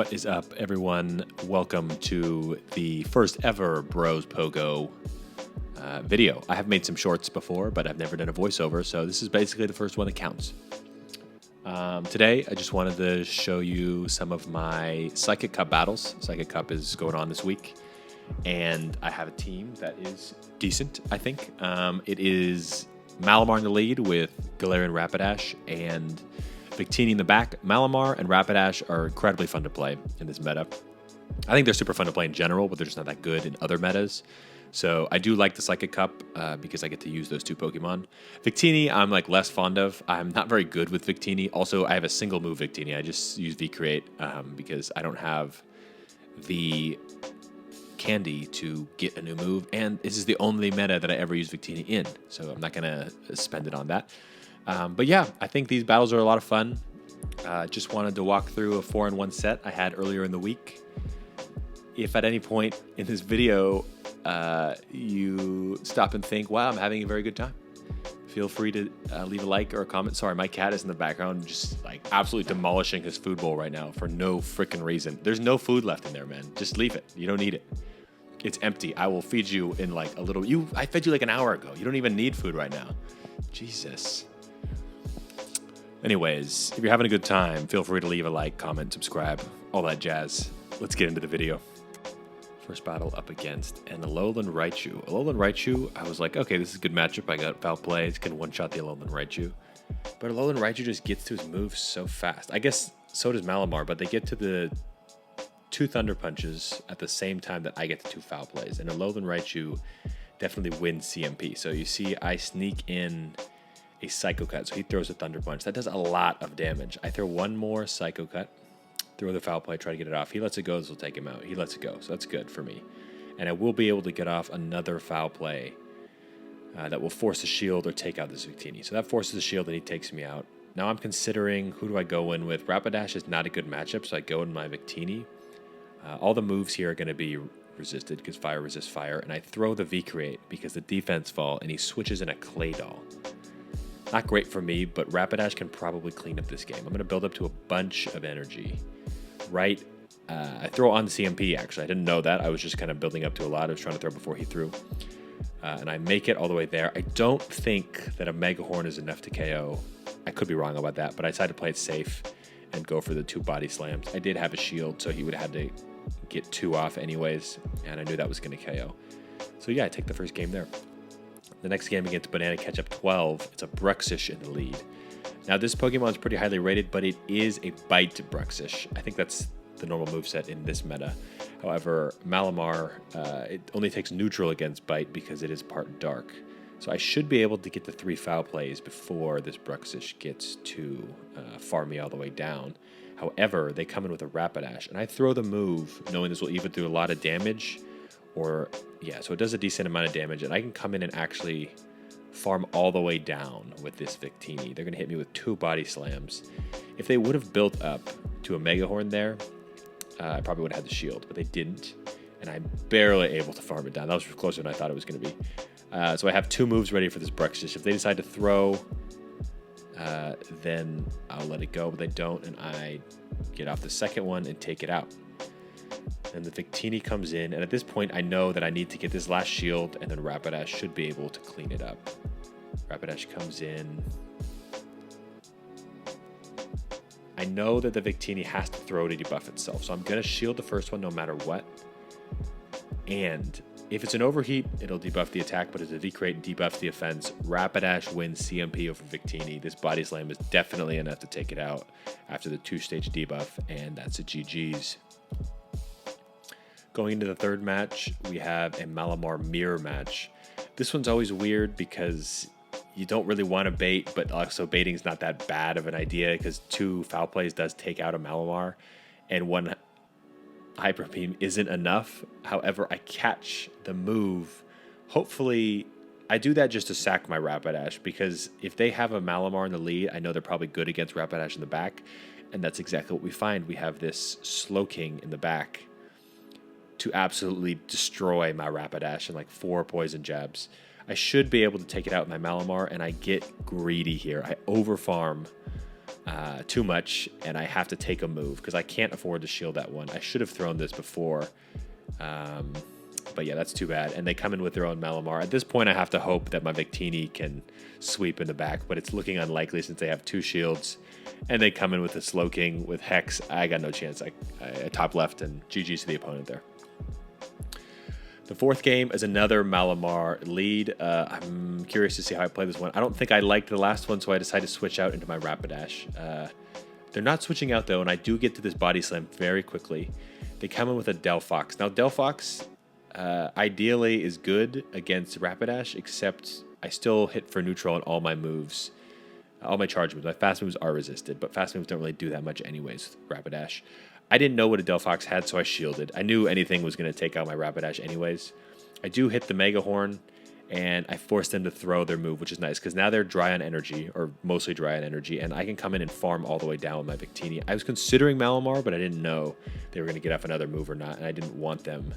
What is up, everyone? Welcome to the first ever Bros Pogo video. I have made some shorts before, but I've never done a voiceover, so this is basically the first one that counts. Today, I just wanted to show you some of my Psychic Cup battles. Psychic Cup is going on this week, and I have a team that is decent, I think. It is Malamar in the lead with Galarian Rapidash and Victini in the back. Malamar and Rapidash are incredibly fun to play in this meta. I think they're super fun to play in general, but they're just not that good in other metas. So I do like the Psychic Cup because I get to use those two Pokemon. Victini, I'm like less fond of. I'm not very good with Victini. Also, I have a single move Victini. I just use V-Create because I don't have the candy to get a new move. And this is the only meta that I ever use Victini in. So I'm not going to spend it on that. But yeah, I think these battles are a lot of fun. Just wanted to walk through a 4-in-1 set I had earlier in the week. If at any point in this video you stop and think, wow, I'm having a very good time, feel free to leave a like or a comment. Sorry, my cat is in the background just like absolutely demolishing his food bowl right now for no freaking reason. There's no food left in there, man. Just leave it. You don't need it. It's empty. I will feed you in like a little... I fed you like an hour ago. You don't even need food right now. Jesus. Anyways, if you're having a good time, feel free to leave a like, comment, subscribe, all that jazz. Let's get into the video. First battle up against an Alolan Raichu. Alolan Raichu, I was like, okay, this is a good matchup. I got Foul Play. It's going to one-shot the Alolan Raichu. But Alolan Raichu just gets to his moves so fast. I guess so does Malamar, but they get to the two Thunder Punches at the same time that I get the two Foul Plays. And Alolan Raichu definitely wins CMP. So you see I sneak in a Psycho Cut, so he throws a Thunder Punch. That does a lot of damage. I throw one more Psycho Cut, throw the Foul Play, try to get it off. He lets it go, this will take him out. He lets it go, so that's good for me. And I will be able to get off another Foul Play that will force a shield or take out this Victini. So that forces a shield and he takes me out. Now I'm considering who do I go in with. Rapidash is not a good matchup, so I go in my Victini. All the moves here are going to be resisted because fire resists fire, and I throw the V-Create because the defense fall, and he switches in a Claydol. Not great for me, but Rapidash can probably clean up this game. I'm going to build up to a bunch of energy. Right, I throw on the CMP, actually. I didn't know that. I was just kind of building up to a lot. I was trying to throw before he threw. And I make it all the way there. I don't think that a Mega Horn is enough to KO. I could be wrong about that, but I decided to play it safe and go for the two Body Slams. I did have a shield, so he would have had to get two off anyways, and I knew that was going to KO. So yeah, I take the first game there. The next game against Banana Ketchup 12, it's a Bruxish in the lead. Now this Pokemon is pretty highly rated, but it is a Bite Bruxish. I think that's the normal moveset in this meta. However, Malamar, it only takes neutral against Bite because it is part Dark. So I should be able to get the 3 Foul Plays before this Bruxish gets to farm me all the way down. However, they come in with a Rapidash, and I throw the move knowing this will either do a lot of damage or, yeah, so it does a decent amount of damage, and I can come in and actually farm all the way down with this Victini. They're going to hit me with 2 Body Slams. If they would have built up to a Mega Horn there, I probably would have had the shield, but they didn't, and I'm barely able to farm it down. That was closer than I thought it was going to be. So I have 2 moves ready for this Bruxish. If they decide to throw, then I'll let it go, but they don't, and I get off the second one and take it out. And the Victini comes in, and at this point I know that I need to get this last shield, and then Rapidash should be able to clean it up. Rapidash comes in. I know that the Victini has to throw to debuff itself, so I'm going to shield the first one no matter what. And if it's an overheat, it'll debuff the attack, but if the V-Create debuffs the offense, Rapidash wins CMP over Victini. This Body Slam is definitely enough to take it out after the 2-stage debuff, and that's a GG's. Going into the third match, we have a Malamar mirror match. This one's always weird because you don't really want to bait, but also baiting is not that bad of an idea because 2 Foul Plays does take out a Malamar, and 1 Hyper Beam isn't enough. However, I catch the move. Hopefully, I do that just to sack my Rapidash, because if they have a Malamar in the lead, I know they're probably good against Rapidash in the back, and that's exactly what we find. We have this Slowking in the back to absolutely destroy my Rapidash in like 4 poison jabs. I should be able to take it out with my Malamar, and I get greedy here. I overfarm too much, and I have to take a move because I can't afford to shield that one. I should have thrown this before. But yeah, that's too bad. And they come in with their own Malamar. At this point, I have to hope that my Victini can sweep in the back, but it's looking unlikely since they have 2 shields. And they come in with a Slowking with Hex. I got no chance. I top left, and GG's to the opponent there. The 4th game is another Malamar lead. I'm curious to see how I play this one. I don't think I liked the last one, so I decided to switch out into my Rapidash. They're not switching out, though, and I do get to this Body Slam very quickly. They come in with a Delphox. Now, Delphox ideally is good against Rapidash, except I still hit for neutral on all my moves. All my charge moves. My fast moves are resisted, but fast moves don't really do that much anyways with Rapidash. I didn't know what a Delphox had, so I shielded. I knew anything was going to take out my Rapidash anyways. I do hit the Mega Horn, and I forced them to throw their move, which is nice, because now they're dry on energy, or mostly dry on energy, and I can come in and farm all the way down with my Victini. I was considering Malamar, but I didn't know they were going to get off another move or not, and I didn't want them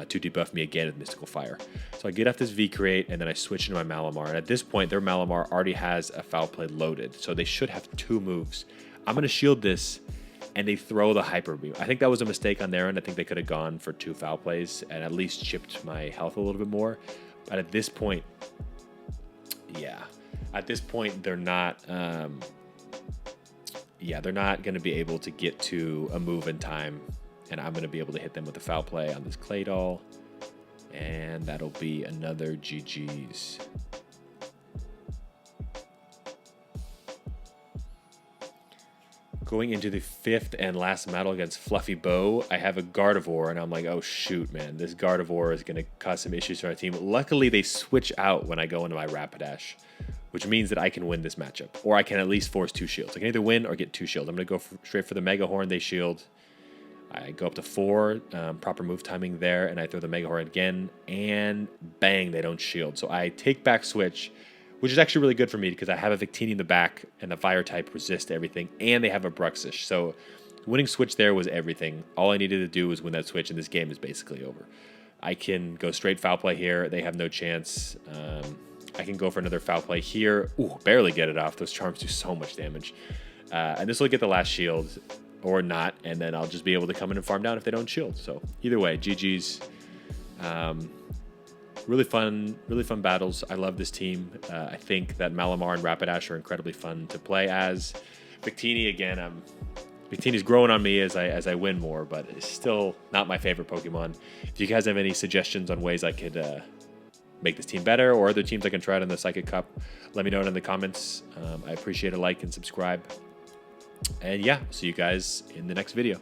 to debuff me again with Mystical Fire. So I get off this V-Create, and then I switch into my Malamar, and at this point, their Malamar already has a Foul Play loaded, so they should have 2 moves. I'm going to shield this, and they throw the Hyper Beam. I think that was a mistake on their end. I think they could have gone for 2 foul plays and at least chipped my health a little bit more. But at this point, yeah. At this point, they're not... they're not going to be able to get to a move in time. And I'm going to be able to hit them with a foul play on this Clay Doll. And that'll be another GG's. Going into the 5th and last battle against Fluffy Bow, I have a Gardevoir, and I'm like, oh shoot, man, this Gardevoir is going to cause some issues for my team. Luckily, they switch out when I go into my Rapidash, which means that I can win this matchup, or I can at least force 2 shields. I can either win or get 2 shields. I'm going to go straight for the Mega Horn. They shield. I go up to 4, proper move timing there, and I throw the Mega Horn again, and bang, they don't shield. So I take back switch, which is actually really good for me because I have a Victini in the back and the Fire type resist everything, and they have a Bruxish. So winning switch there was everything. All I needed to do was win that switch, and this game is basically over. I can go straight foul play here. They have no chance. I can go for another foul play here. Ooh, barely get it off. Those charms do so much damage. And this will get the last shield or not, and then I'll just be able to come in and farm down if they don't shield. So either way, GG's. Really fun battles. I love this team. I think that Malamar and Rapidash are incredibly fun to play as. Victini, again, Victini's growing on me as I win more, but it's still not my favorite Pokemon. If you guys have any suggestions on ways I could make this team better, or other teams I can try out in the Psychic Cup, let me know in the comments. I appreciate a like and subscribe. And yeah, see you guys in the next video.